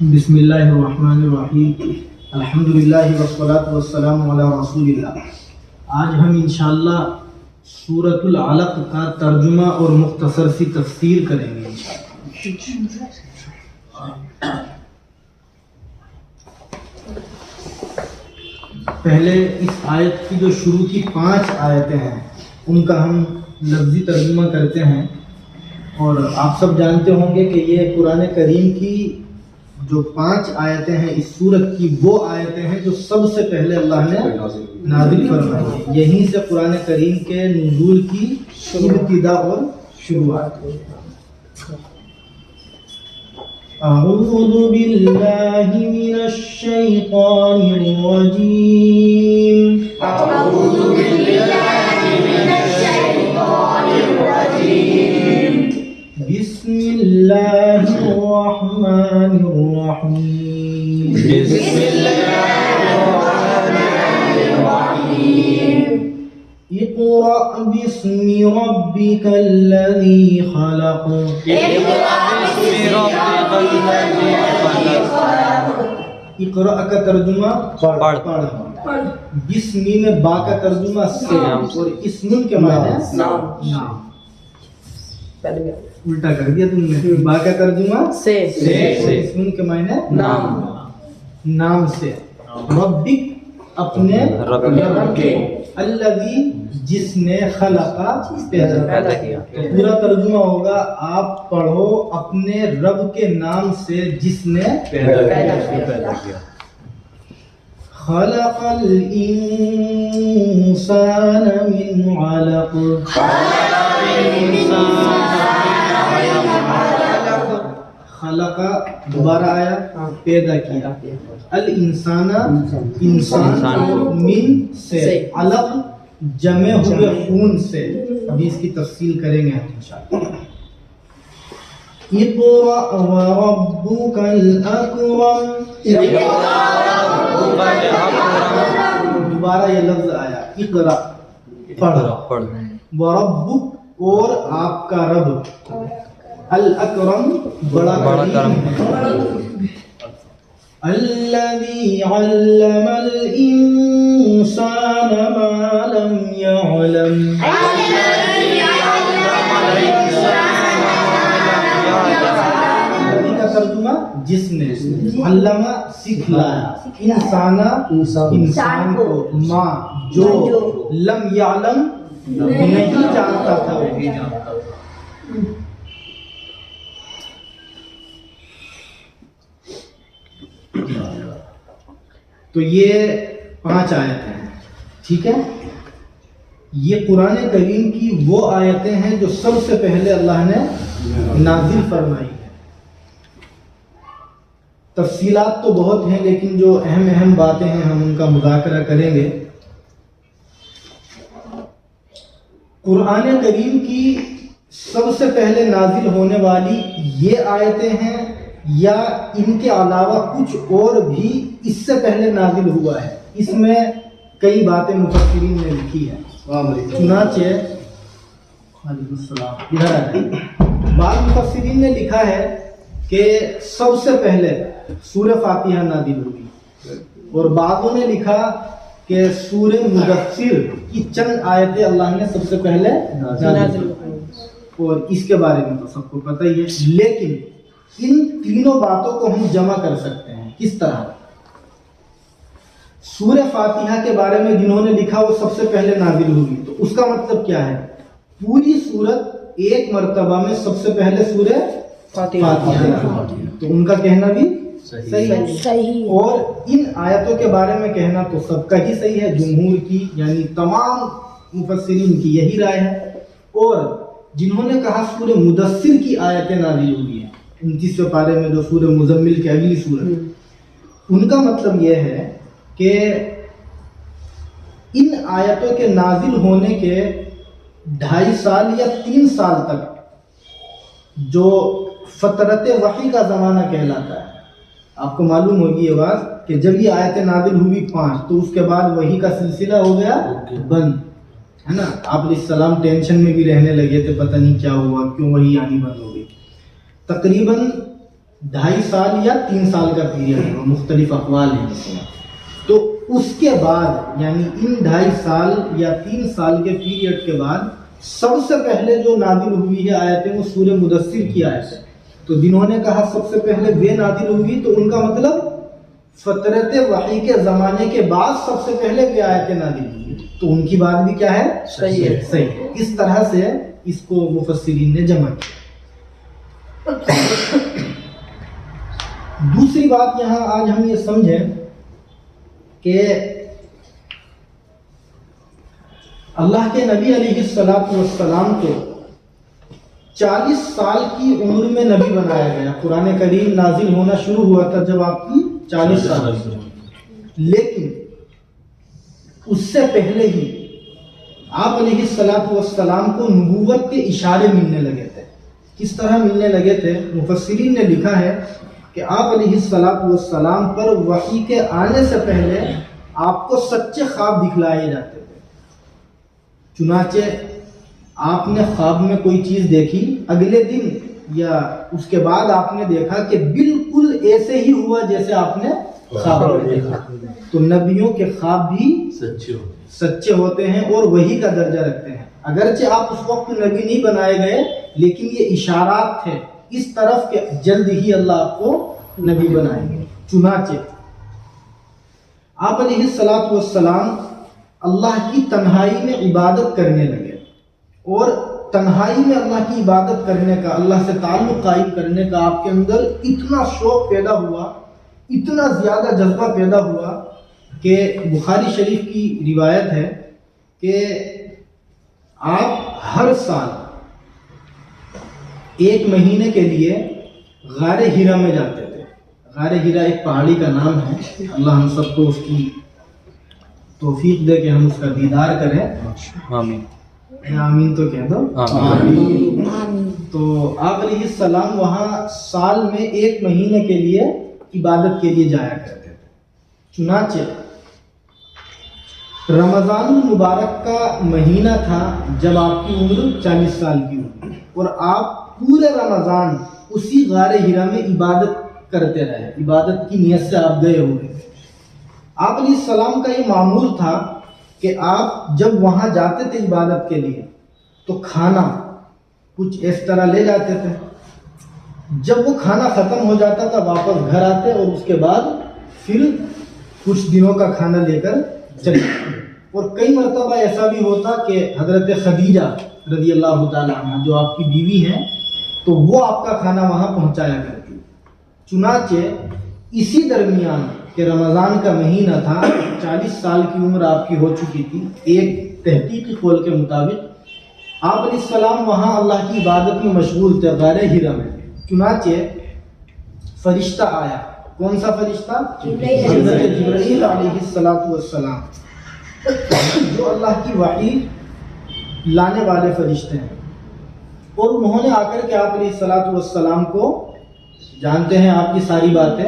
بسم اللہ الرحمن الرحیم الحمدللہ والصلاۃ والسلام علی رسول اللہ۔ آج ہم انشاءاللہ سورۃ العلق کا ترجمہ اور مختصر سی تفسیر کریں گے انشاءاللہ۔ پہلے اس آیت کی جو شروع کی 5 آیتیں ہیں ان کا ہم لفظی ترجمہ کرتے ہیں، اور آپ سب جانتے ہوں گے کہ یہ قرآن کریم کی جو 5 آیتیں ہیں اس سورت کی وہ آیتیں ہیں جو سب سے پہلے اللہ نے نازل فرمائی ہیں۔ یہیں سے قرآن کریم کے نزول کی ابتدا اور شروعات۔ اعوذ باللہ من الشیطان الرجیم، اعوذ باللہ من الشیطان الرجیم، بسم اللہ الرحمن الرحیم، بسم اللہ الرحمن الرحیم، اقرأ باسم ربک الذی خلق، اقرأ باسم ربک الذی خلق، اقرأ کا ترجمہ پڑھ، بسم میں با کا ترجمہ سے، اور اسم کے معنی نام۔ الٹا کر دیا تم نے، با کا ترجمہ سے، اسم کے معنی نام سے، ربک اپنے رب کے، الذی جس نے، خلقا پیدا کیا۔ پورا ترجمہ ہوگا آپ پڑھو اپنے رب کے نام سے جس نے پیدا کیا۔ خلق الانسان من علق، خلق دوبارہ آیا، پیدا کیا، الانسان انسان کو، من سے، علق جمع ہوئے خون سے۔ ابھی اس کی تفصیل کریں گے انشاءاللہ۔ اقرأ وربک الاکرم، دوبارہ یہ لفظ آیا، اقرأ پڑھ، وربک اور آپ کا رب، الاکرم بڑا کریم ہے، الذی علم الانسان ما لم يعلم، الذی کا ترجمہ جس نے، علم سکھلایا، انسان کو، ما جو، لم یعلم نہیں جانتا تھا، وہی جانتا تھا۔ تو یہ 5 آیتیں ہیں، ٹھیک ہے۔ یہ قرآن کریم کی وہ آیتیں ہیں جو سب سے پہلے اللہ نے نازل فرمائی ہے۔ تفصیلات تو بہت ہیں لیکن جو اہم باتیں ہیں ہم ان کا مذاکرہ کریں گے۔ قرآن کریم کی سب سے پہلے نازل ہونے والی یہ آیتیں ہیں یا ان کے علاوہ کچھ اور بھی اس سے پہلے نازل ہوا ہے؟ اس میں کئی باتیں مفسرین نے لکھی ہے، چنانچہ بعض مفسرین نے لکھا ہے کہ سب سے پہلے سورہ فاتحہ نازل ہوئی، اور بعضوں نے لکھا کہ سورہ مدثر کی چند آیتیں اللہ نے سب سے پہلے نازل ہوئی، اور اس کے بارے میں تو سب کو پتہ ہی ہے۔ لیکن ان تینوں باتوں کو ہم جمع کر سکتے ہیں، کس طرح؟ سورہ فاتحہ کے بارے میں جنہوں نے لکھا وہ سب سے پہلے نازل ہوئی، تو اس کا مطلب کیا ہے؟ پوری سورت ایک مرتبہ میں سب سے پہلے سورہ فاتحہ، تو ان کا کہنا بھی صحیح ہے، اور ان آیتوں کے بارے میں کہنا تو سب کا ہی صحیح ہے، جمہور کی یعنی تمام مفسرین کی یہی رائے ہے۔ اور جنہوں نے کہا سورہ مدثر کی آیتیں نازل ہوئی ہیں 29ویں پارے میں، جو سورہ مزمل کی اگلی سورت، ان کا مطلب یہ ہے کہ ان آیتوں کے نازل ہونے کے 2.5 سال یا 3 سال تک جو فترت وحی کا زمانہ کہلاتا ہے، آپ کو معلوم ہوگی یہ بات کہ جب یہ آیتیں نازل ہوئی 5، تو اس کے بعد وحی کا سلسلہ ہو گیا بند، ہے نا۔ آپ علیہ السلام ٹینشن میں بھی رہنے لگے تھے، پتہ نہیں کیا ہوا، کیوں وحی آنی بند ہو گئی۔ تقریباً 2.5 سال یا 3 سال کا پیریڈ ہے، وہ مختلف اقوال ہیں اس میں. تو اس کے بعد یعنی ان 2.5 سال یا 3 سال کے پیریڈ کے بعد سب سے پہلے جو نازل ہوئی ہے آیتیں وہ سورہ مدثر کی آیت ہے. تو جنہوں نے کہا سب سے پہلے وہ نازل ہوئی تو ان کا مطلب فترت وحی کے زمانے کے بعد سب سے پہلے وہ آیتیں نازل ہوئی، تو ان کی بات بھی کیا ہے؟ صحیح ہے. صحیح. اس طرح سے اس کو مفسرین نے جمع کیا. دوسری بات یہاں آج ہم یہ سمجھیں کہ اللہ کے نبی علیہ السلام کو 40 سال کی عمر میں نبی بنایا گیا. قرآن کریم نازل ہونا شروع ہوا تھا جب آپ کی 40 سال، لیکن اس سے پہلے ہی آپ علیہ السلام کو نبوت کے اشارے ملنے لگے تھے. کس طرح ملنے لگے تھے؟ مفسرین نے لکھا ہے کہ آپ علیہ السلام پر وحی کے آنے سے پہلے آپ کو سچے خواب دکھلائے جاتے تھے. چنانچہ آپ نے خواب میں کوئی چیز دیکھی، اگلے دن یا اس کے بعد آپ نے دیکھا کہ بالکل ایسے ہی ہوا جیسے آپ نے خواب میں دیکھا. تو نبیوں کے خواب بھی سچے ہوتے ہیں اور وحی کا درجہ رکھتے ہیں. اگرچہ آپ اس وقت نبی نہیں بنائے گئے، لیکن یہ اشارات تھے اس طرف کہ جلد ہی اللہ آپ کو نبی بنائیں گے. چنانچہ آپ علیہ السلام اللہ کی تنہائی میں عبادت کرنے لگے، اور تنہائی میں اللہ کی عبادت کرنے کا، اللہ سے تعلق قائم کرنے کا آپ کے اندر اتنا شوق پیدا ہوا، اتنا زیادہ جذبہ پیدا ہوا کہ بخاری شریف کی روایت ہے کہ آپ ہر سال 1 مہینے کے لیے غار ہیرا میں جاتے تھے. غار ہیرا ایک پہاڑی کا نام ہے. اللہ ہم سب کو اس کی توفیق دے کہ ہم اس کا دیدار کریں. آمین. آمین تو کہہ دو. آمین. تو آپ علیہ السلام وہاں سال میں 1 مہینے کے لیے عبادت کے لیے جایا کرتے تھے. چنانچہ رمضان المبارک کا مہینہ تھا جب آپ کی عمر 40 سال کی ہوئی، اور آپ پورے رمضان اسی غار ہیرا میں عبادت کرتے رہے. عبادت کی نیت سے آپ گئے ہوئے تھے. آپ علیہ السلام کا یہ معمول تھا کہ آپ جب وہاں جاتے تھے عبادت کے لیے تو کھانا کچھ اس طرح لے جاتے تھے. جب وہ کھانا ختم ہو جاتا تھا واپس گھر آتے اور اس کے بعد پھر کچھ دنوں کا کھانا لے کر چلے. اور کئی مرتبہ ایسا بھی ہوتا کہ حضرت خدیجہ رضی اللہ تعالیٰ عنہ جو آپ کی بیوی ہیں تو وہ آپ کا کھانا وہاں پہنچایا کرتی. چنانچہ اسی درمیان کہ رمضان کا مہینہ تھا، 40 سال کی عمر آپ کی ہو چکی تھی. ایک تحقیقی قول کے مطابق آپ علیہ السلام وہاں اللہ کی عبادت میں مشغول تھے غار ہیرا میں. چنانچہ فرشتہ آیا. کون سا فرشتہ؟ حضرت جبرائیل علیہ السلام، جو اللہ کی وحی لانے والے فرشتے ہیں. اور انہوں نے آ کر کے آپ علیہ السلام کو، جانتے ہیں آپ کی ساری باتیں،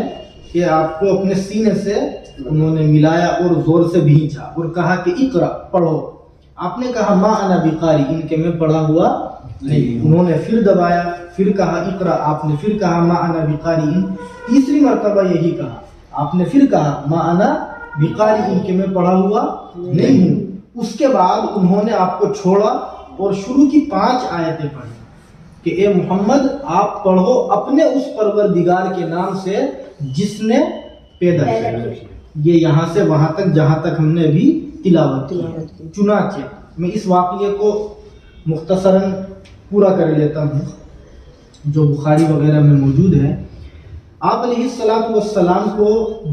کہ آپ کو اپنے سینے سے انہوں نے ملایا اور زور سے بھینچا اور کہا کہ اقرا، پڑھو. آپ نے کہا ما انا بقاری، ان کے میں پڑھا ہوا نہیں. انہوں نے پھر دبایا، پھر کہا اقرا. آپ نے پھر کہا ما انا بقاری. تیسری مرتبہ یہی کہا. آپ نے پھر کہا ما انا بقاری، ان کے میں پڑھا ہوا نہیں ہوں. اس کے بعد انہوں نے آپ کو چھوڑا اور شروع کی 5 آیتیں پڑھی کہ اے محمد آپ پڑھو اپنے اس پروردگار کے نام سے جس نے پیدا کیا. یہ یہاں سے وہاں تک جہاں تک ہم نے ابھی تلاوت کی. چنانچہ میں اس واقعے کو مختصراً پورا کر لیتا ہوں جو بخاری وغیرہ میں موجود ہے. آپ علیہ السلام کو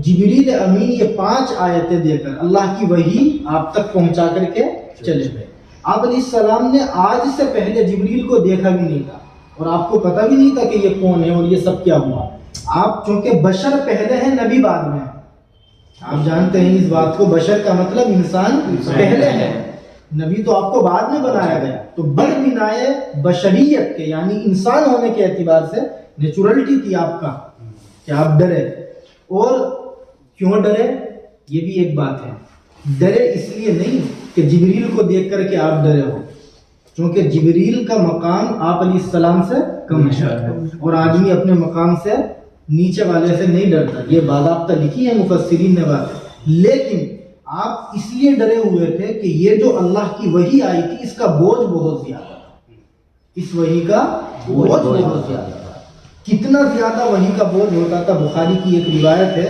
جبریل امین یہ 5 آیتیں دے کر اللہ کی وحی آپ تک پہنچا کر کے چلے گئے. آپ علیہ السلام نے آج سے پہلے جبریل کو دیکھا بھی نہیں تھا اور آپ کو پتہ بھی نہیں تھا کہ یہ کون ہے اور یہ سب کیا ہوا. آپ چونکہ بشر پہلے ہیں نبی بعد میں، آپ جانتے ہیں اس بات کو، بشر کا مطلب انسان پہلے ہے، نبی تو آپ کو بعد میں بنایا گیا. تو بڑ بنائے بشریت کے یعنی انسان ہونے کے اعتبار سے نیچرلٹی تھی آپ کا کہ آپ ڈرے. اور کیوں ڈرے یہ بھی ایک بات ہے. ڈرے اس لیے نہیں کہ جبریل کو دیکھ کر کے آپ ڈرے ہو، کیونکہ جبریل کا مقام آپ علیہ السلام سے کم ہے اور آدمی اپنے مقام سے نیچے والے سے نہیں ڈرتا، یہ باضابطہ لکھی ہے مفسرین نے بات، لیکن آپ اس لیے ڈرے ہوئے تھے کہ یہ جو اللہ کی وحی آئی تھی اس کا بوجھ بہت زیادہ تھا، اس وحی کا بوجھ بہت زیادہ تھا۔ کتنا زیادہ وحی کا بوجھ ہوتا تھا، بخاری کی ایک روایت ہے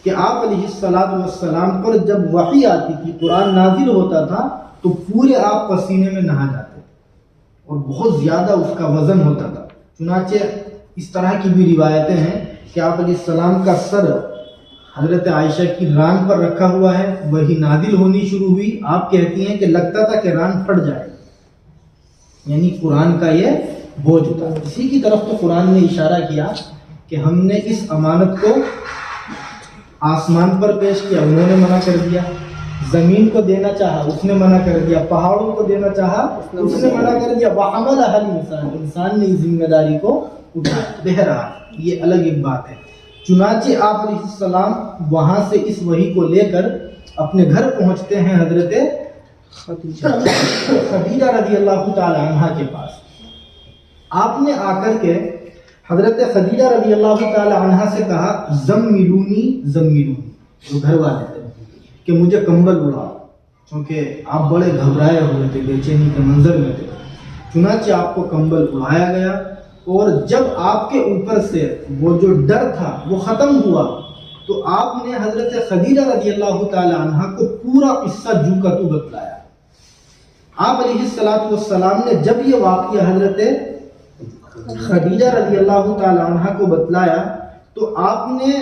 کہ آپ علیہ السلام پر جب وحی آتی تھی، قرآن نازل ہوتا تھا تو پورے آپ پسینے میں نہا جاتے اور بہت زیادہ اس کا وزن ہوتا تھا۔ چنانچہ اس طرح کی بھی روایتیں ہیں کہ آپ علیہ السلام کا سر حضرت عائشہ کی ران پر رکھا ہوا ہے، وہی نازل ہونی شروع ہوئی، آپ کہتی ہیں کہ لگتا تھا کہ ران پھٹ جائے، یعنی قرآن کا یہ بوجھ تھا۔ اسی کی طرف تو قرآن نے اشارہ کیا کہ ہم نے اس امانت کو آسمان پر پیش کیا، انہوں نے منع کر دیا، زمین کو دینا چاہا اس نے منع کر دیا، پہاڑوں کو دینا چاہا اس نے منع کر دیا، وَحَمَلَهَا الْإِنسَانُ، انسان نے اس ذمہ داری کو اٹھایا۔ بہرحال یہ الگ ایک بات ہے۔ چنانچہ آپ علیہ السلام وہاں سے اس وحی کو لے کر اپنے گھر پہنچتے ہیں حضرت خدیجہ رضی اللہ تعالی عنہا کے پاس۔ آپ نے آ کر کے حضرت خدیجہ رضی اللہ تعالی عنہا سے کہا زملونی زملونی، جو گھر والے تھے، کہ مجھے کمبل اڑاؤ، کیونکہ آپ بڑے گھبرائے ہوئے تھے، بے چینی کے منظر میں تھے۔ چنانچہ آپ کو کمبل اڑایا گیا، اور جب آپ کے اوپر سے وہ جو ڈر تھا وہ ختم ہوا تو آپ نے حضرت خدیجہ رضی اللہ تعالی عنہا کو پورا قصہ جو کا تو بتلایا۔ آپ علیہ السلام نے جب یہ واقعہ حضرت خدیجہ رضی اللہ تعالی عنہا کو بتلایا تو آپ نے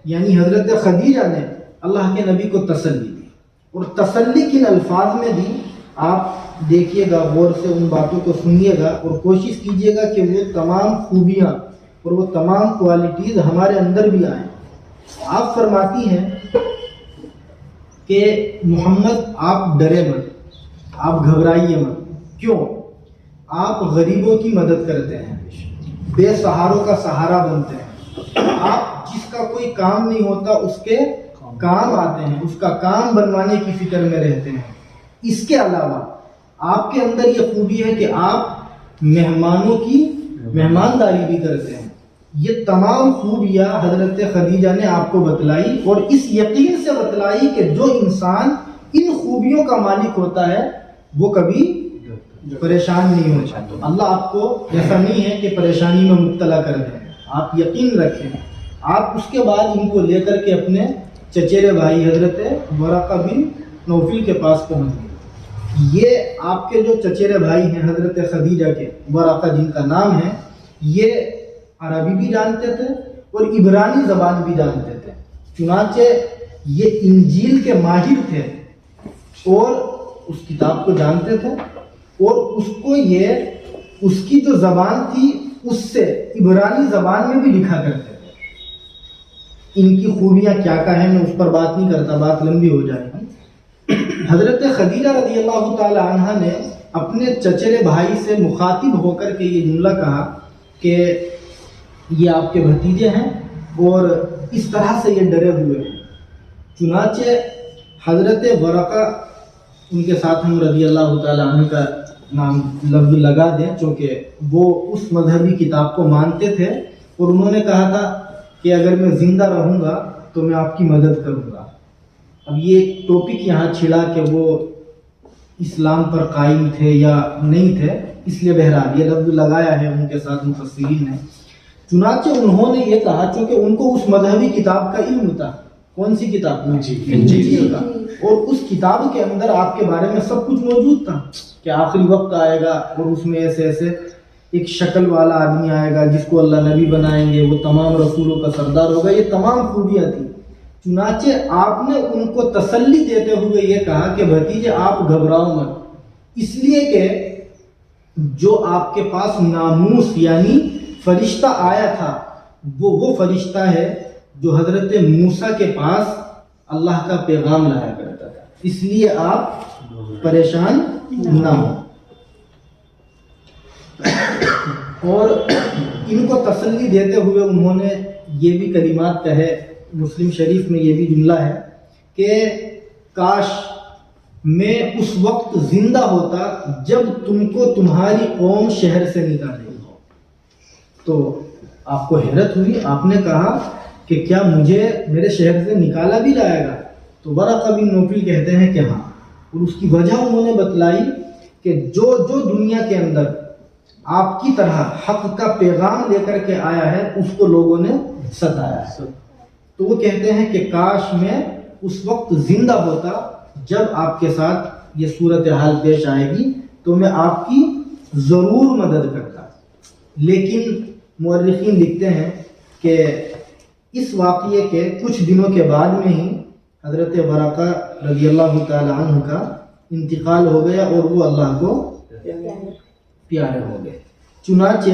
یعنی حضرت خدیجہ نے اللہ کے نبی کو تسلی دی، اور تسلی کن الفاظ میں دی آپ دیکھیے گا، غور سے ان باتوں کو سنیے گا اور کوشش کیجیے گا کہ وہ تمام خوبیاں اور وہ تمام کوالٹیز ہمارے اندر بھی آئیں۔ آپ فرماتی ہیں کہ محمد آپ ڈرے مت، آپ گھبرائیے مت، کیوں؟ آپ غریبوں کی مدد کرتے ہیں، بے سہاروں کا سہارا بنتے ہیں، آپ جس کا کوئی کام نہیں ہوتا اس کے کام آتے ہیں، اس کا کام بنوانے کی فکر میں رہتے ہیں۔ اس کے علاوہ آپ کے اندر یہ خوبی ہے کہ آپ مہمانوں کی مہمانداری بھی کرتے ہیں۔ یہ تمام خوبیاں حضرت خدیجہ نے آپ کو بتلائی، اور اس یقین سے بتلائی کہ جو انسان ان خوبیوں کا مالک ہوتا ہے وہ کبھی پریشان نہیں ہوتا۔ تو اللہ آپ کو ایسا نہیں ہے کہ پریشانی میں مبتلا کر دیں، آپ یقین رکھیں۔ آپ اس کے بعد ان کو لے کر کے اپنے چچیرے بھائی حضرت ورقہ بن نوفل کے پاس پہنچ گئے۔ یہ آپ کے جو چچیرے بھائی ہیں حضرت خدیجہ کے، ورقہ جن کا نام ہے، یہ عربی بھی جانتے تھے اور عبرانی زبان بھی جانتے تھے، چنانچہ یہ انجیل کے ماہر تھے اور اس کتاب کو جانتے تھے، اور اس کو یہ اس کی جو زبان تھی اس سے عبرانی زبان میں بھی لکھا کرتے تھے۔ ان کی خوبیاں کیا ہیں میں اس پر بات نہیں کرتا، بات لمبی ہو جائے گی۔ حضرت خدیجہ رضی اللہ تعالی عنہا نے اپنے چچیرے بھائی سے مخاطب ہو کر کے یہ جملہ کہا کہ یہ آپ کے بھتیجے ہیں اور اس طرح سے یہ ڈرے ہوئے ہیں۔ چنانچہ حضرت ورقہ، ان کے ساتھ ہم رضی اللہ تعالی عنہ کا نام لفظ لگا دیں چونکہ وہ اس مذہبی کتاب کو مانتے تھے، اور انہوں نے کہا تھا کہ اگر میں زندہ رہوں گا تو میں آپ کی مدد کروں گا۔ اب یہ ٹاپک یہاں چھڑا کہ وہ اسلام پر قائم تھے یا نہیں تھے، اس لیے بہرحال یہ لفظ لگایا ہے ان کے ساتھ مفسرین نے۔ چنانچہ انہوں نے یہ کہا چونکہ ان کو اس مذہبی کتاب کا علم تھا، کون سی کتاب؟ انجیل کا، اور اس کتاب کے اندر آپ کے بارے میں سب کچھ موجود تھا کہ آخری وقت آئے گا اور اس میں ایسے ایسے ایک شکل والا آدمی آئے گا جس کو اللہ نبی بنائیں گے، وہ تمام رسولوں کا سردار ہوگا، یہ تمام خوبیاں تھیں۔ چنانچہ آپ نے ان کو تسلی دیتے ہوئے یہ کہا کہ بھتیجے آپ گھبراؤ مت، اس لیے کہ جو آپ کے پاس ناموس یعنی فرشتہ آیا تھا وہ فرشتہ ہے جو حضرت موسیٰ کے پاس اللہ کا پیغام لایا کرتا تھا، اس لیے آپ پریشان نہ ہو۔ اور ان کو تسلی دیتے ہوئے انہوں نے یہ بھی کلمات کہے، مسلم شریف میں یہ بھی جملہ ہے کہ کاش میں اس وقت زندہ ہوتا جب تم کو تمہاری قوم شہر سے نکال رہی ہو۔ تو آپ کو حیرت ہوئی, آپ نے کہا کہ کیا مجھے میرے شہر سے نکالا بھی جائے گا؟ تو ورقہ بن نوفل کہتے ہیں کہ ہاں, اور اس کی وجہ انہوں نے بتلائی کہ جو دنیا کے اندر آپ کی طرح حق کا پیغام لے کر کے آیا ہے اس کو لوگوں نے ستایا ہے. تو وہ کہتے ہیں کہ کاش میں اس وقت زندہ ہوتا جب آپ کے ساتھ یہ صورتحال پیش آئے گی تو میں آپ کی ضرور مدد کرتا. لیکن مورخین لکھتے ہیں کہ اس واقعے کے کچھ دنوں کے بعد میں ہی حضرت ورقہ رضی اللہ تعالی عنہ کا انتقال ہو گیا اور وہ اللہ کو پیارے ہو گئے. چنانچہ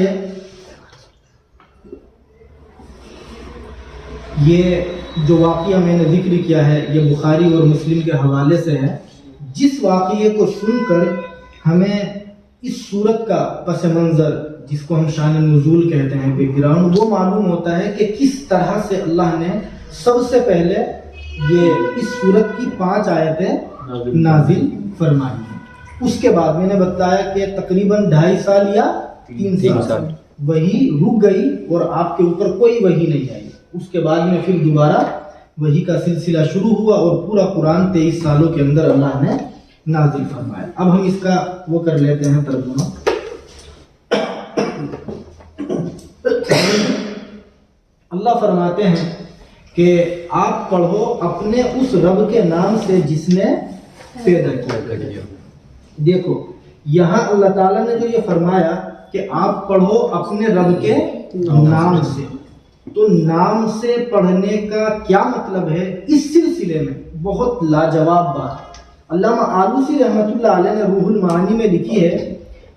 یہ جو واقعہ میں نے ذکر کیا ہے یہ بخاری اور مسلم کے حوالے سے ہے. جس واقعے کو سن کر ہمیں اس صورت کا پس منظر جس کو ہم شان نزول کہتے ہیں, بیک گراؤنڈ, وہ معلوم ہوتا ہے کہ کس طرح سے اللہ نے سب سے پہلے یہ اس صورت کی 5 آیتیں نازل فرمائی ہیں. اس کے بعد میں نے بتایا کہ تقریباً 2.5 سال یا 3 سال وہی رک گئی اور آپ کے اوپر کوئی وحی نہیں آئی. اس کے بعد میں پھر دوبارہ وحی کا سلسلہ شروع ہوا اور پورا قرآن 23 سالوں کے اندر اللہ نے نازل فرمایا. اب ہم اس کا وہ کر لیتے ہیں ترجمہ. اللہ فرماتے ہیں کہ آپ پڑھو اپنے اس رب کے نام سے جس نے پیدا کیا. دیکھو یہاں اللہ تعالیٰ نے جو یہ فرمایا کہ آپ پڑھو اپنے رب کے نام سے, تو نام سے پڑھنے کا کیا مطلب ہے؟ اس سلسلے میں بہت لاجواب بات علامہ آلوسی رحمۃ اللہ علیہ نے روح المعانی میں لکھی ہے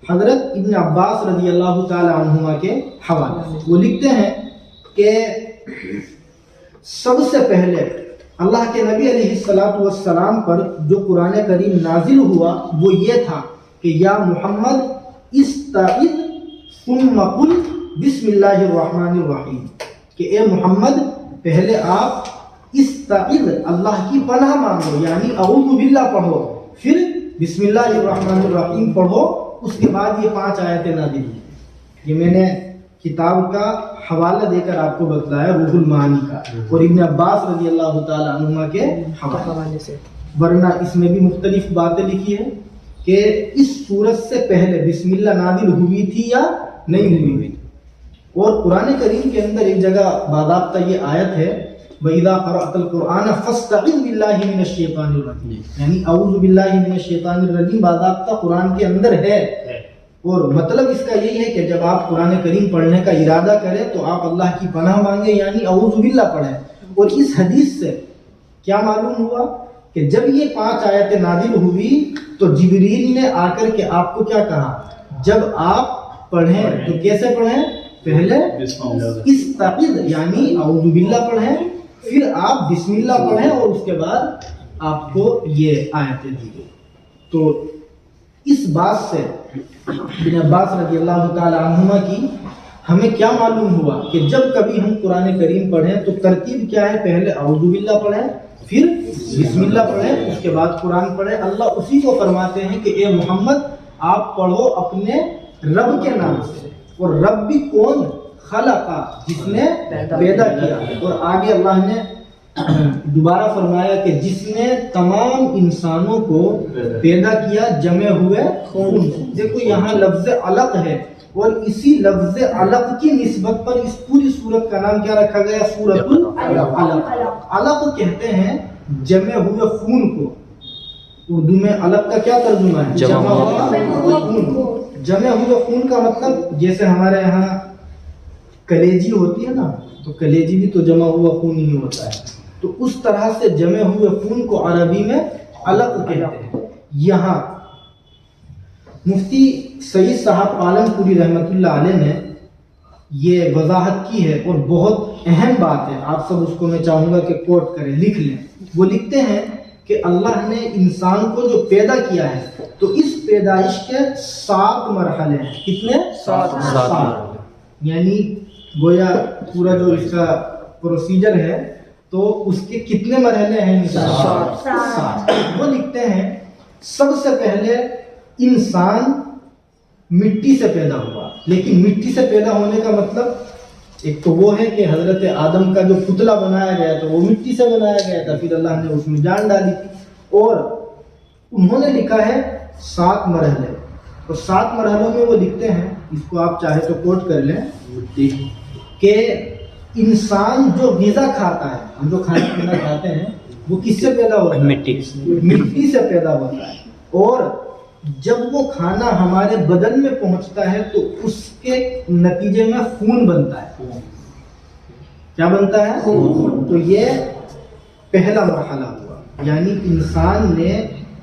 حضرت ابن عباس رضی اللہ تعالی عنہما کے حوالے سے. وہ لکھتے ہیں کہ سب سے پہلے اللہ کے نبی علیہ الصلوۃ والسلام پر جو قرآن کریم نازل ہوا وہ یہ تھا کہ یا محمد استعذ ثم قل بسم اللہ الرحمن الرحیم, کہ اے محمد پہلے آپ استعذ اللہ کی پناہ مانگو یعنی اعوذ باللہ پڑھو, پھر بسم اللہ الرحمن الرحیم پڑھو. اس کے بعد یہ 5 آیتیں نازل ہوئی. یہ میں نے کتاب کا حوالہ دے کر آپ کو بتلایا روح المعانی کا اور ابن عباس رضی اللہ تعالی عنہما کے حوالے سے, ورنہ اس میں بھی مختلف باتیں لکھی ہیں کہ اس سورت سے پہلے بسم اللہ نازل ہوئی تھی یا نہیں ہوئی. اور قرآن کریم کے اندر ایک جگہ باضابطہ یہ آیت ہے وَإِذَا قَرَأْتَ الْقُرْآنَ فَاسْتَعِذْ بِاللَّهِ مِنَ الشَّيْطَانِ الرَّجِيمِ, یعنی اعوذ باللہ من الشیطان الرجیم باضابطہ قرآن کے اندر ہے. اور مطلب اس کا یہی ہے کہ جب آپ قرآن کریم پڑھنے کا ارادہ کریں تو آپ اللہ کی پناہ مانگیں یعنی اعوذ باللہ پڑھیں. اور اس حدیث سے کیا معلوم ہوا کہ جب یہ 5 آیتیں نازل ہوئی تو جبریل نے آ کر کے آپ کو کیا کہا, جب آپ پڑھیں تو کیسے پڑھیں؟ پہلے استعذ یعنی اعوذ باللہ پڑھیں, پھر آپ بسم اللہ پڑھیں اور اس کے بعد آپ کو یہ آیتیں دی گئی. تو اس بات سے ابن عباس رضی اللہ تعالی عنہما کی ہمیں کیا معلوم ہوا کہ جب کبھی ہم قرآن کریم پڑھیں تو ترتیب کیا ہے؟ پہلے اعوذ باللہ پڑھیں, پھر بسم اللہ پڑھیں, اس کے بعد قرآن پڑھیں. اللہ اسی کو فرماتے ہیں کہ اے محمد آپ پڑھو اپنے رب کے نام سے, اور رب بھی کون؟ خلقہ, جس نے پیدا کیا. اور آگے اللہ نے دوبارہ فرمایا کہ جس نے تمام انسانوں کو پیدا کیا جمع ہوئے خون. دیکھو یہاں لفظ علق ہے اور اسی لفظ علق کی نسبت پر اس پوری سورت کا نام کیا رکھا گیا؟ سورۃ العلق. علق کہتے ہیں جمع ہوئے خون کو. اردو میں علق کا کیا ترجمہ ہے؟ جمع ہوا خون. جمع ہوئے خون کا مطلب جیسے ہمارے یہاں کلیجی ہوتی ہے نا, تو کلیجی بھی تو جمع ہوا خون ہی ہوتا ہے. تو اس طرح سے جمع ہوئے خون کو عربی میں علق کہتے ہیں. یہاں مفتی سعید صاحب عالم پوری رحمۃ اللہ علیہ نے یہ وضاحت کی ہے اور بہت اہم بات ہے. آپ سب اس کو میں چاہوں گا کہ کوٹ کریں, لکھ لیں. وہ لکھتے ہیں کہ اللہ نے انسان کو جو پیدا کیا ہے تو اس پیدائش کے 7 مرحلے ہیں. کتنے؟ 7. یعنی گویا پورا جو اس کا پروسیجر ہے تو اس کے کتنے مرحلے ہیں؟ 7. وہ لکھتے ہیں سب سے پہلے انسان مٹی سے پیدا ہوا. لیکن مٹی سے پیدا ہونے کا مطلب ایک تو وہ ہے کہ حضرت آدم کا جو پتلا بنایا گیا تھا وہ مٹی سے بنایا گیا تھا، پھر اللہ نے اس میں جان ڈالی تھی، اور انہوں نے لکھا ہے 7 مرحلے، اور 7 مرحلوں میں وہ لکھتے ہیں، اس کو آپ چاہے تو کوٹ کر لیں، کہ انسان جو غذا کھاتا ہے، ہم جو کھانا پینا کھاتے ہیں وہ کس سے پیدا ہوتا ہے؟ مٹی سے پیدا ہوتا ہے، اور جب وہ کھانا ہمارے بدن میں پہنچتا ہے تو اس کے نتیجے میں خون بنتا ہے۔ کیا بنتا ہے؟ خون۔ تو یہ پہلا مرحلہ ہوا، یعنی انسان نے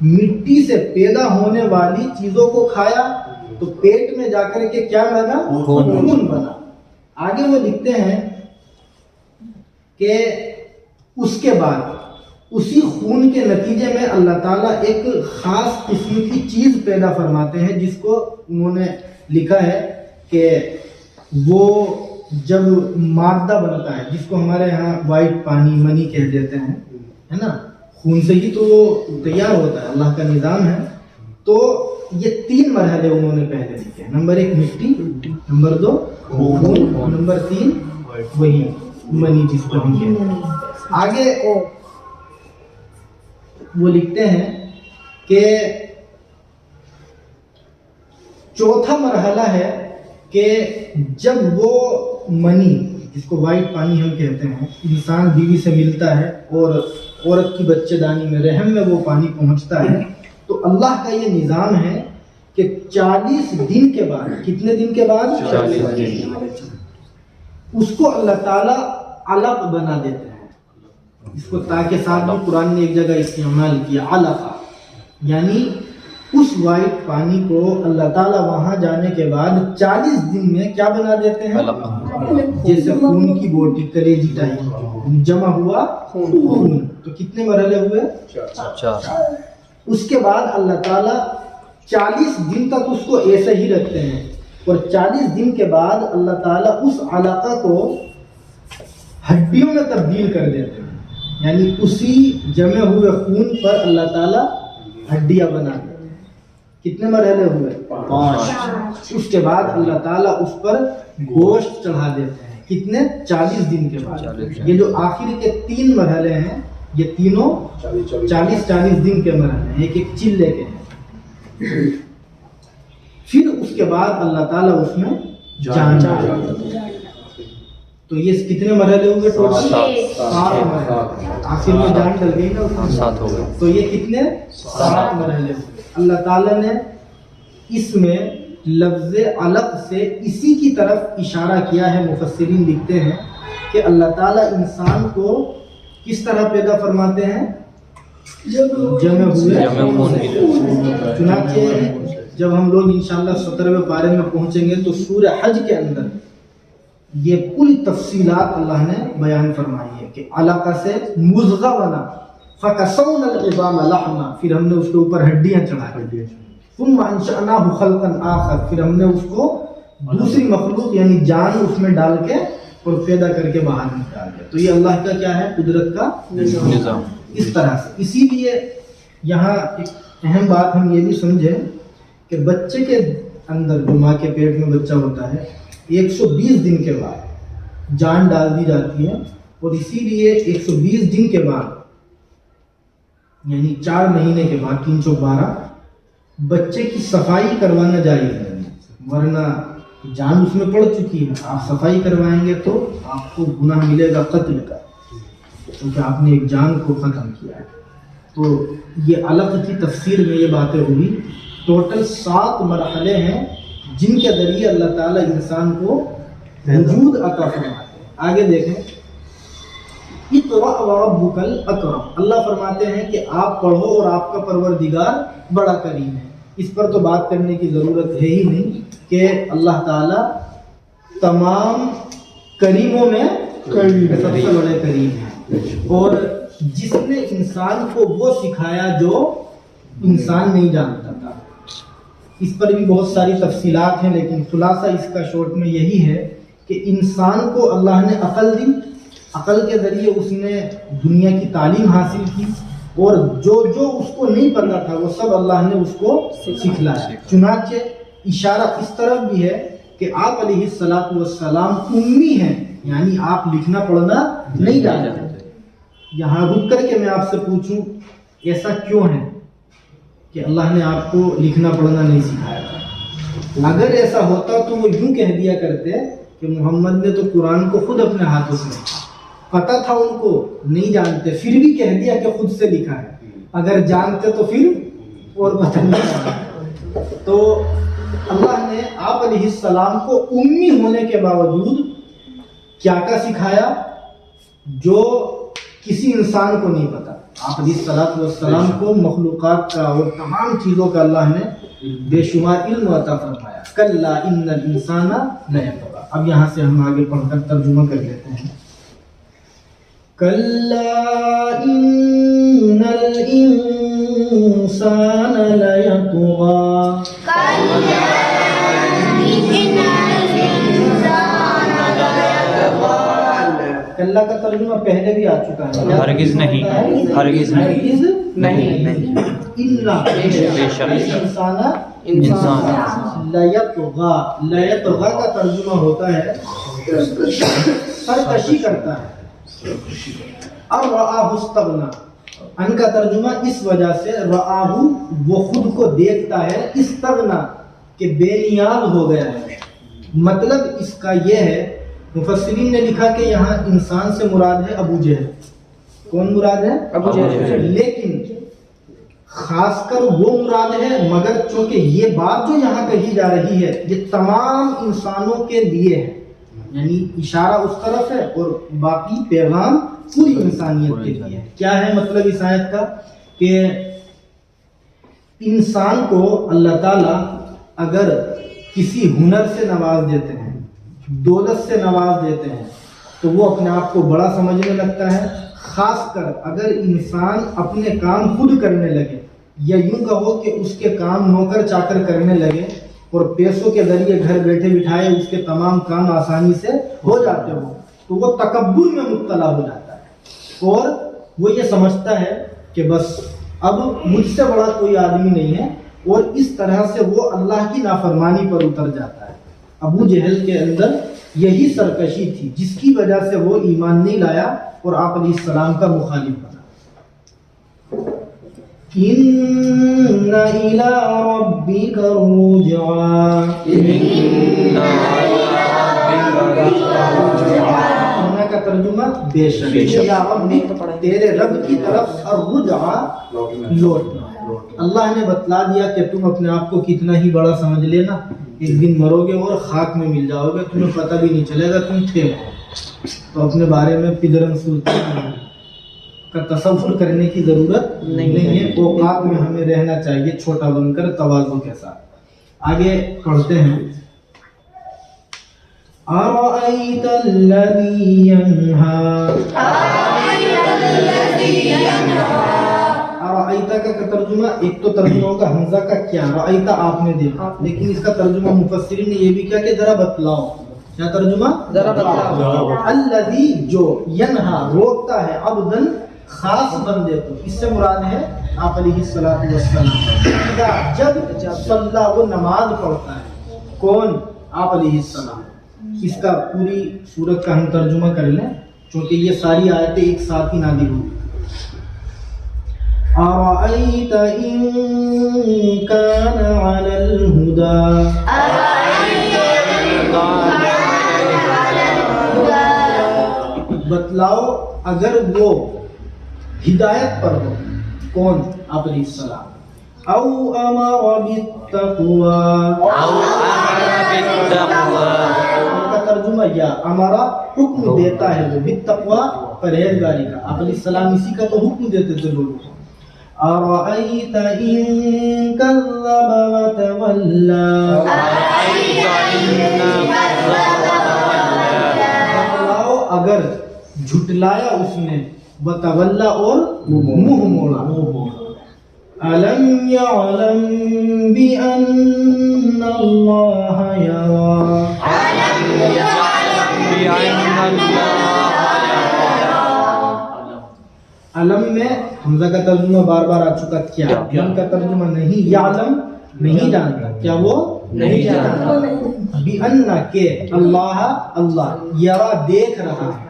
مٹی سے پیدا ہونے والی چیزوں کو کھایا تو پیٹ میں جا کر کے کیا بنا؟ خون بنا۔ آگے وہ لکھتے ہیں کہ اس کے بعد اسی خون کے نتیجے میں اللہ تعالیٰ ایک خاص قسم کی چیز پیدا فرماتے ہیں، جس کو انہوں نے لکھا ہے کہ وہ جب مادہ بنتا ہے، جس کو ہمارے ہاں وائٹ پانی منی کہہ دیتے ہیں، ہے نا، خون سے ہی تو وہ تیار ہوتا ہے، اللہ کا نظام ہے۔ تو یہ 3 مرحلے انہوں نے پہلے لکھے ہیں، نمبر 1 مٹی، نمبر 2 خون، نمبر 3 وہی منی جس کو ہم کہتے ہیں۔ آگے وہ لکھتے ہیں کہ 4تھا مرحلہ ہے کہ جب وہ منی، جس کو وائٹ پانی ہم کہتے ہیں، انسان بیوی سے ملتا ہے اور عورت کی بچے دانی میں رحم میں وہ پانی پہنچتا ہے، تو اللہ کا یہ نظام ہے کہ 40 دن کے بعد، کتنے دن کے بعد؟ 40 دن، اس کو اللہ تعالیٰ علق بنا دیتے ہیں۔ اس کو تاکہ ساتھ بھی قرآن نے ایک جگہ استعمال کیا، علقہ، یعنی اس وائٹ پانی کو اللہ تعالیٰ وہاں جانے کے بعد 40 دن میں کیا بنا دیتے ہیں؟ جیسے خون کی بوٹی، کلیجی ٹائپ جمع ہوا خون۔ تو کتنے مرحلے ہوئے؟ 4۔ اس کے بعد اللہ تعالیٰ 40 دن تک اس کو ایسے ہی رکھتے ہیں، اور 40 دن کے بعد اللہ تعالیٰ اس علاقہ کو ہڈیوں میں تبدیل کر دیتے ہیں، یعنی اسی جمع ہوئے خون پر اللہ تعالیٰ ہڈیاں بنا دیتے ہیں۔ کتنے مرحلے ہوئے؟ 5۔ اس کے بعد اللہ تعالیٰ اس پر گوشت چڑھا دیتے ہیں، کتنے؟ 40 دن کے بعد۔ یہ جو آخر کے 3 مرحلے ہیں، یہ تینوں 40 دن کے مرحلے ہیں، ایک ایک چلے کے ہیں۔ پھر اس کے بعد اللہ تعالیٰ اس میں جان ڈالتے ہیں۔ تو یہ کتنے مرحلے ہوں گے؟ ٹوٹل 7 مرحلے۔ آخر میں جان ڈل گئی نا، 7 ہو گئے، تو یہ کتنے؟ 7 مرحلے ہوں گے۔ اللہ تعالیٰ نے اس میں لفظ علق سے اسی کی طرف اشارہ کیا ہے۔ مفسرین لکھتے ہیں کہ اللہ تعالیٰ انسان کو کس طرح پیدا فرماتے ہیں؟ جمع ہوئے۔ چنانچہ جب ہم لوگ انشاءاللہ 17ویں پارے میں پہنچیں گے تو سورہ حج کے اندر یہ کل تفصیلات اللہ نے بیان فرمائی ہے کہ علقہ سے مضغہ بنا، فَكَسَوْنَا الْعِظَامَ لَحْمًا، پھر ہم نے اس کے اوپر ہڈیاں چڑھائی، ثُمَّ أَنشَأْنَاهُ خَلْقًا آخَرَ، پھر ہم نے اس کو دوسری مخلوق یعنی جان اس میں ڈال کے اور پیدا کر کے باہر نکال دیا۔ تو یہ اللہ کا کیا ہے؟ قدرت کا نظام۔ اس طرح سے اسی لیے یہاں ایک اہم بات ہم یہ بھی سمجھیں کہ بچے کے اندر، جو ماں کے پیٹ میں بچہ ہوتا ہے، 120 دن کے بعد جان ڈال دی جاتی ہے، اور اسی لیے 120 دن کے بعد یعنی 4 مہینے کے بعد 312 بچے کی صفائی کروانا جائز ہے، ورنہ جان اس میں پڑ چکی ہے، آپ صفائی کروائیں گے تو آپ کو گناہ ملے گا قتل کا، کیونکہ آپ نے ایک جان کو ختم کیا ہے۔ تو یہ علق کی تفسیر میں یہ باتیں ہوئی۔ ٹوٹل 7 مرحلے ہیں جن کے ذریعے اللہ تعالیٰ انسان کو وجود عطا فرماتے ہیں۔ آگے دیکھیں، اقرأ وربک الاکرم، اللہ فرماتے ہیں کہ آپ پڑھو اور آپ کا پروردگار بڑا کریم ہے۔ اس پر تو بات کرنے کی ضرورت ہے ہی نہیں کہ اللہ تعالیٰ تمام کریموں میں سب سے بڑے کریم ہیں، اور جس نے انسان کو وہ سکھایا جو انسان نہیں جانتا تھا۔ اس پر بھی بہت ساری تفصیلات ہیں، لیکن خلاصہ اس کا شارٹ میں یہی ہے کہ انسان کو اللہ نے عقل دی، عقل کے ذریعے اس نے دنیا کی تعلیم حاصل کی، اور جو اس کو نہیں پتا تھا وہ سب اللہ نے اس کو سکھلایا۔ چنانچہ اشارہ اس طرف بھی ہے کہ آپ علیہ الصلوۃ والسلام امی ہیں، یعنی آپ لکھنا پڑھنا نہیں جانتے. یہاں رک کر کے میں آپ سے پوچھوں ایسا کیوں ہے کہ اللہ نے آپ کو لکھنا پڑھنا نہیں سکھایا؟ اگر ایسا ہوتا تو وہ یوں کہہ دیا کرتے کہ محمد نے تو قرآن کو خود اپنے ہاتھوں سے لکھا. پتہ تھا ان کو نہیں جانتے, پھر بھی کہہ دیا کہ خود سے لکھا ہے. اگر جانتے تو پھر اور پتہ نہیں. تو اللہ نے آپ علیہ السلام کو امی ہونے کے باوجود کیا کیا سکھایا جو کسی انسان کو نہیں پتا. آپ علیہ السلام کو مخلوقات کا اور تمام چیزوں کا اللہ نے بے شمار علم عطا فرمایا. کلا ان الانسان لیطغی. اب یہاں سے ہم آگے پڑھ کر ترجمہ کر لیتے ہیں. کلا ان الانسان لیطغی. کلا کا ترجمہ پہلے بھی آ چکا ہے. ہرگز نہیں, ہرگز نہیں. بے شک انسان لیطغی. لیطغی کا ترجمہ ہوتا ہے سرکشی کرتا ہے. رآہ استغنا. ان کا ترجمہ اس وجہ سے رآہ وہ خود کو دیکھتا ہے, استغنا کہ بے نیاز ہو گیا ہے. مطلب اس کا یہ ہے, مفسرین نے لکھا کہ یہاں انسان سے مراد ہے ابو جہل. کون مراد ہے؟ ابو جہل. لیکن خاص کر وہ مراد ہے, مگر چونکہ یہ بات جو یہاں کہی جا رہی ہے یہ تمام انسانوں کے لیے ہے, یعنی اشارہ اس طرف ہے اور باقی پیغام پوری انسانیت کے لیے. کیا ہے مطلب اس آیت کا؟ کہ انسان کو اللہ تعالیٰ اگر کسی ہنر سے نواز دیتے ہیں, دولت سے نواز دیتے ہیں, تو وہ اپنے آپ کو بڑا سمجھنے لگتا ہے. خاص کر اگر انسان اپنے کام خود کرنے لگے, یا یوں کہو کہ اس کے کام نوکر چاکر کرنے لگے اور پیسوں کے ذریعے گھر بیٹھے بٹھائے اس کے تمام کام آسانی سے ہو جاتے ہو, تو وہ تکبر میں مبتلا ہو جاتا ہے اور وہ یہ سمجھتا ہے کہ بس اب مجھ سے بڑا کوئی آدمی نہیں ہے, اور اس طرح سے وہ اللہ کی نافرمانی پر اتر جاتا ہے. ابو جہل کے اندر یہی سرکشی تھی جس کی وجہ سے وہ ایمان نہیں لایا اور آپ علیہ السلام کا مخالف بنا. ان الی ربک رجعا. ان کا ترجمہ بے شک, یا رب تیرے رب کی طرف الرجعا لوٹنا. اللہ نے بتلا دیا کہ تم اپنے آپ کو کتنا ہی بڑا سمجھ لینا, ایک دن مرو گے اور خاک میں مل جاؤ گے, تمہیں پتہ بھی نہیں چلے گا تم تھے. تو اپنے بارے میں پدرن سلطان کا تصور کرنے کی ضرورت نہیں ہے. اوقات میں ہمیں رہنا چاہیے چھوٹا بن کر تواضع کے ساتھ. آگے پڑھتے ہیں. أرأيت الذي ينهى. رأیتا کا ترجمہ, ایک تو ترجمہ ہوگا حمزہ کا کیا, رأیتا آپ نے دیکھا, لیکن اس کا ترجمہ مفسرین نے یہ بھی کیا کہ ذرا بتلاؤ. کیا ترجمہ؟ ذرا بتلاؤ. الذی جو, ینہا روکتا ہے, عبدن خاص بندے کو. اس سے مراد ہے آپ علیہ السلام. جب صلی وہ نماز پڑھتا ہے. کون؟ آپ علیہ السلام. اس کا پوری سورت کا ہم ترجمہ کر لیں چونکہ یہ ساری آیتیں ایک ساتھ ہی نازل ہوئی. أرأيت إن كان على الهدى. بتلاؤ اگر وہ ہدایت پر ہو. کون؟ آپ علیہ السلام. او امر بالتقوى. ان کا ترجمہ یا امرا حکم دیتا ہے وہ, بالتقوى پرہیزگاری کا. آپ علیہ السلام اسی کا تو حکم دیتے تھے لوگوں کو. أرأيت إن كذب وتولى. بتلاؤ اگر جھٹلایا اس نے, وتولى اور منہ موڑا. ألم يعلم بأن الله يرى. علم میں حمزہ کا ترجمہ بار بار آ چکا, کیا. علم کا ترجمہ نہیں, یعلم نہیں جانتا. کیا وہ نہیں جانتا. بِأَنَّ کہ اللہ اللہ یرا دیکھ رہا ہے.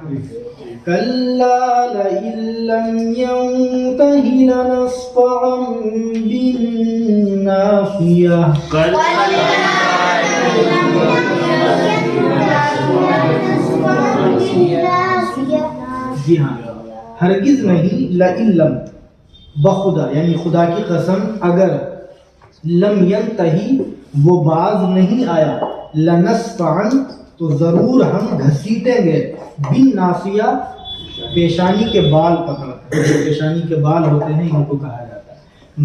کَلَّا لَئِن لَّمْ يَنْتَهِ لَنَصْفَعًا بِالنَّاصِيَةِ. جی ہاں ہرگز نہیں. لَئِن لَّم بخدا یعنی خدا کی قسم اگر لم ینتہی وہ باز نہیں آیا لنصفعا تو ضرور ہم گھسیٹیں گے بالناصیہ پیشانی کے بال پکڑ کر. جو پیشانی کے بال ہوتے ہیں ان کو کہا جاتا ہے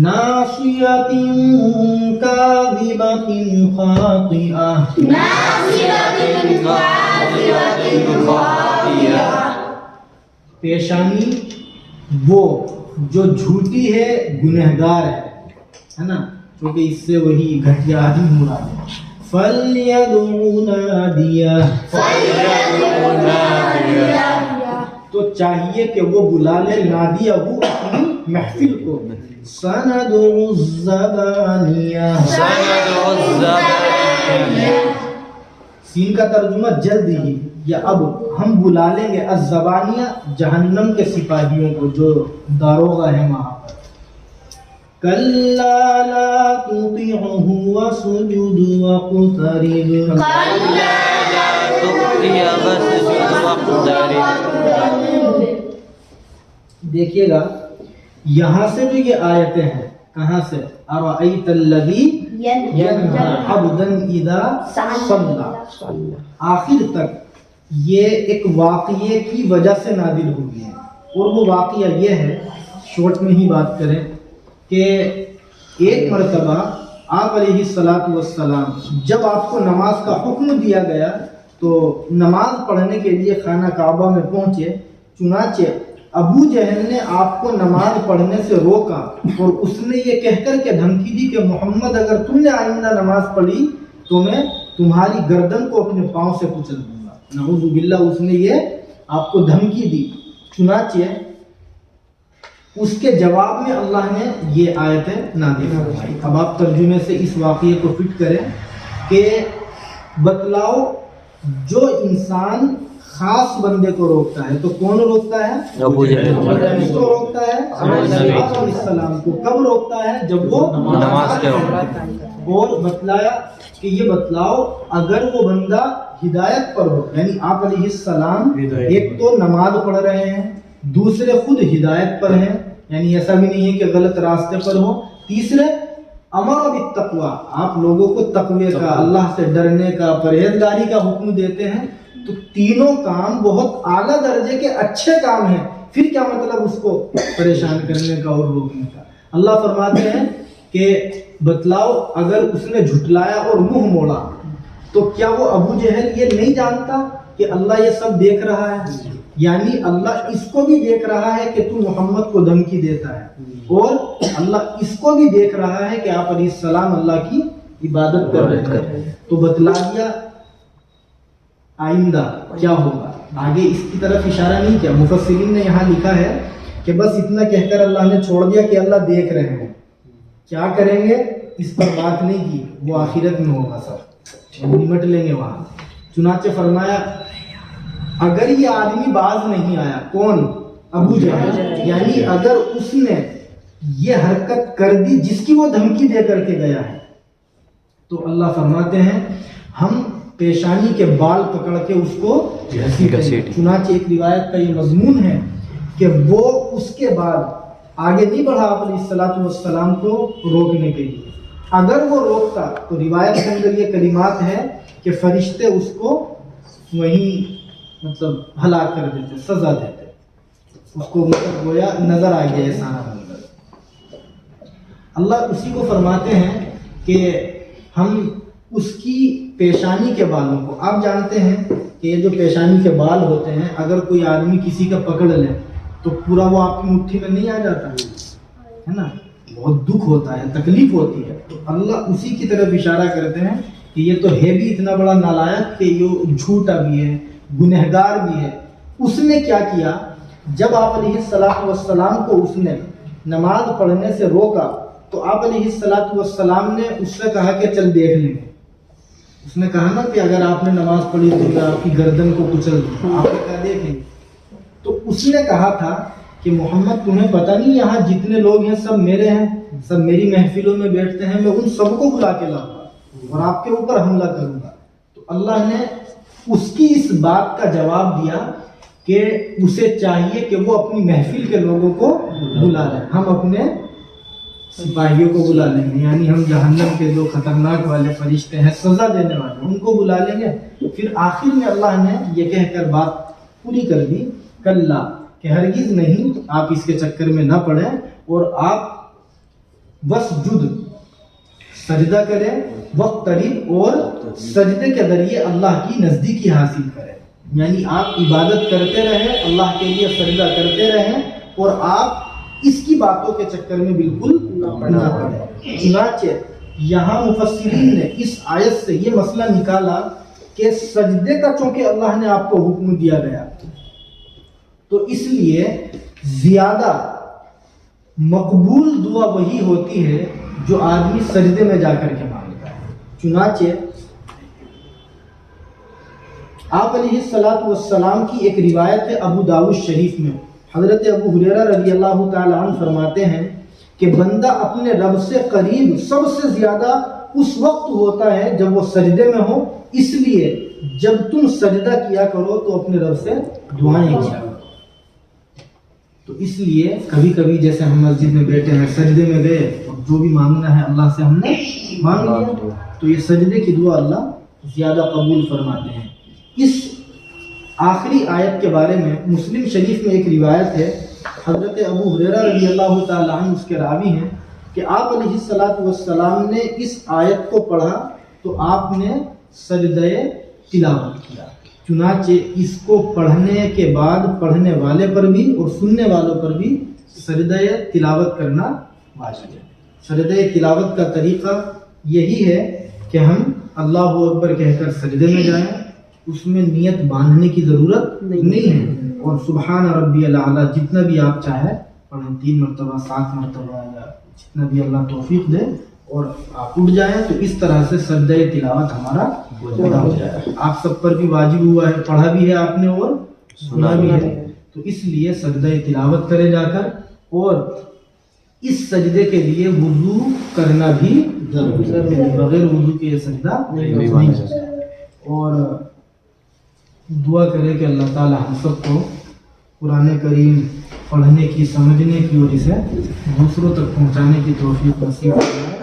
ناصیۃ کاذبۃ خاطئہ. پیشانی وہ جو جھوٹی ہے گنہگار ہے نا, کیونکہ اس سے وہی گھٹیا آدمی مراد ہے. فَلْيَدْعُ نَادِيَهُ تو چاہیے کہ وہ بلا لے نادیہ اپنی محفل کو. سَنَدْعُ الزَّبَانِيَةَ سین کا ترجمہ جلد ہی یا اب ہم بلا لیں گے الزبانیہ جہنم کے سپاہیوں کو جو داروغہ ہیں وہاں پر. کَلَّا لَا تُطِعْهُ وَاسْجُدْ وَاقْتَرِب. دیکھیے گا یہاں سے جو یہ آیتیں ہیں کہاں سے اَرَأَيْتَ الَّذِي يَنْهَى عَبْدًا إِذَا صَلَّى آخر تک یہ ایک واقعے کی وجہ سے نازل ہوئی ہے. اور وہ واقعہ یہ ہے, شورٹ میں ہی بات کریں, کہ ایک مرتبہ آپ علیہ السلام جب آپ کو نماز کا حکم دیا گیا تو نماز پڑھنے کے لیے خانہ کعبہ میں پہنچے. چنانچہ ابو جہل نے آپ کو نماز پڑھنے سے روکا اور اس نے یہ کہہ کر کے دھمکی دی کہ محمد اگر تم نے آئندہ نماز پڑھی تو میں تمہاری گردن کو اپنے پاؤں سے کچل دوں گا. نعوذ باللہ, اس نے یہ آپ کو دھمکی دی. چنانچہ اس کے جواب میں اللہ نے یہ آیتیں نازل فرمائی. اب آپ ترجمے سے اس واقعے کو فٹ کریں کہ بتلاؤ جو انسان خاص بندے کو روکتا ہے تو کون روکتا ہے؟ ابو جہل. کس کو روکتا ہے؟ آدم علیہ السلام کو. کب روکتا ہے؟ جب وہ نماز کے وقت. اور بتلایا کہ یہ بتلاؤ اگر وہ بندہ ہدایت پر ہو, یعنی آپ علیہ السلام ایک تو نماز پڑھ رہے ہیں, دوسرے خود ہدایت پر ہیں, یعنی ایسا بھی نہیں ہے کہ غلط راستے پر ہو, تیسرے امر بالتقوی آپ لوگوں کو تقوی کا, اللہ سے ڈرنے کا, پرہیزگاری کا حکم دیتے ہیں, تو تینوں کام بہت اعلیٰ درجے کے اچھے کام ہیں. پھر کیا مطلب اس کو پریشان کرنے کا اور روکنے کا؟ اللہ فرماتے ہیں کہ بتلاؤ اگر اس نے جھٹلایا اور منہ موڑا تو کیا وہ ابو جہل یہ نہیں جانتا کہ اللہ یہ سب دیکھ رہا ہے؟ یعنی اللہ اس کو بھی دیکھ رہا ہے کہ تو محمد کو دھمکی دیتا ہے, اور اللہ اس کو بھی دیکھ رہا ہے کہ آپ علیہ السلام اللہ کی عبادت کر رہے ہیں. تو بتلا دیا آئندہ کیا ہوگا. آگے اس کی طرف اشارہ نہیں کیا. مفسرین نے یہاں لکھا ہے کہ بس اتنا کہہ کر اللہ نے چھوڑ دیا کہ اللہ دیکھ رہے ہیں, کیا کریں گے اس پر بات نہیں کی. وہ آخرت میں ہوگا, سب نمٹ لیں گے وہاں. چنانچہ فرمایا اگر یہ آدمی باز نہیں آیا, کون؟ ابو جہل, یعنی اگر اس نے یہ حرکت کر دی جس کی وہ دھمکی دے کر کے گیا ہے, تو اللہ فرماتے ہیں ہم پیشانی کے بال پکڑ کے اس کو گھسیٹیں. چنانچہ ایک روایت کا یہ مضمون ہے کہ وہ اس کے بعد آگے نہیں بڑھا آپ علیہ السلام کو روکنے کے لیے. اگر وہ روکتا تو روایت کے اندر یہ کلمات ہے کہ فرشتے اس کو وہیں مطلب ہلاک کر دیتے, سزا دیتے, اس کو مطلب گویا نظر آ گیا سارا منظر. اللہ اسی کو فرماتے ہیں کہ ہم اس کی پیشانی کے بالوں کو, آپ جانتے ہیں کہ یہ جو پیشانی کے بال ہوتے ہیں اگر کوئی آدمی کسی کا پکڑ لے تو پورا وہ آپ کی مٹھی میں نہیں آ جاتا ہے نا, بہت دکھ ہوتا ہے, تکلیف ہوتی ہے. تو اللہ اسی کی طرف اشارہ کرتے ہیں کہ یہ تو ہے بھی اتنا بڑا نالائق کہ یہ جھوٹا بھی ہے, گنہگار بھی ہے. اس نے کیا کیا, جب آپ علیہ السلام کو اس نے نماز پڑھنے سے روکا تو آپ علیہ الصلوۃ والسلام نے اس سے کہا کہ چل دیکھ لیں. اس نے کہا نا کہ اگر آپ نے نماز پڑھی تو میں آپ کی گردن کو کچل دوں. آپ نے کہا دیکھ لیں. تو اس نے کہا تھا کہ محمد تمہیں پتہ نہیں یہاں جتنے لوگ ہیں سب میرے ہیں, سب میری محفلوں میں بیٹھتے ہیں, میں ان سب کو بلا کے لاؤں گا اور آپ کے اوپر حملہ کروں گا. تو اللہ نے اس کی اس بات کا جواب دیا کہ اسے چاہیے کہ وہ اپنی محفل کے لوگوں کو بلا لیں. ہم اپنے سپاہیوں کو بلا لیں گے, یعنی ہم جہنم کے جو خطرناک والے فرشتے ہیں سزا دینے والے ان کو بلا لیں گے. پھر آخر میں اللہ نے یہ کہہ کر بات پوری کر دی, کلا کہ ہرگز نہیں, آپ اس کے چکر میں نہ پڑیں اور آپ وسجد سجدہ کریں, وقت قریب اور سجدے کے ذریعے اللہ کی نزدیکی حاصل کریں. یعنی آپ عبادت کرتے رہیں, اللہ کے لیے سجدہ کرتے رہیں اور آپ اس کی باتوں کے چکر میں بالکل نہ پڑیں. چنانچہ یہاں مفسرین نے اس آیت سے یہ مسئلہ نکالا کہ سجدے کا چونکہ اللہ نے آپ کو حکم دیا گیا تو اس لیے زیادہ مقبول دعا وہی ہوتی ہے جو آدمی سجدے میں جا کر کے مانگتا ہے. چنانچہ آپ علیہ الصلوۃ والسلام کی ایک روایت ہے ابو داؤد شریف میں, حضرت ابو ہریرہ رضی اللہ تعالی عنہ فرماتے ہیں کہ بندہ اپنے رب سے قریب سب سے زیادہ اس وقت ہوتا ہے جب وہ سجدے میں ہو, اس لیے جب تم سجدہ کیا کرو تو اپنے رب سے دعائیں کیا کرو. تو اس لیے کبھی کبھی جیسے ہم مسجد میں بیٹھے ہیں, سجدے میں گئے اور جو بھی مانگنا ہے اللہ سے ہم نے مانگ لیا, تو یہ سجدے کی دعا اللہ زیادہ قبول فرماتے ہیں. اس آخری آیت کے بارے میں مسلم شریف میں ایک روایت ہے, حضرت ابو ہریرہ رضی اللہ تعالیٰ عنہ اس کے راوی ہیں کہ آپ علیہ الصلوۃ والسلام نے اس آیت کو پڑھا تو آپ نے سجدہ تلاوت کیا. چنانچہ اس کو پڑھنے کے بعد پڑھنے والے پر بھی اور سننے والوں پر بھی سجدہ تلاوت کرنا واجب ہے. سجدہ تلاوت کا طریقہ یہی ہے کہ ہم اللہ اکبر کہہ کر سجدے میں جائیں, اس میں نیت باندھنے کی ضرورت نہیں ہے, اور سبحان ربی الاعلیٰ جتنا بھی آپ چاہیں پڑھیں, 3 مرتبہ 7 مرتبہ یا جتنا بھی اللہ توفیق دے, اور آپ اٹھ جائیں. تو اس طرح سے سجدہ تلاوت ہمارا پورا ہو جائے. آپ سب پر بھی واجب ہوا ہے, پڑھا بھی ہے آپ نے اور سنا بھی ہے, تو اس لیے سجدہ تلاوت کرے جا کر, اور اس سجدے کے لیے وضو کرنا بھی ضروری ہے, بغیر وضو کے یہ سجدہ نہیں ہے. اور دعا کرے کہ اللہ تعالی ہم سب کو قرآن کریم پڑھنے کی, سمجھنے کی اور اسے دوسروں تک پہنچانے کی توفیق نصیب فرمائے.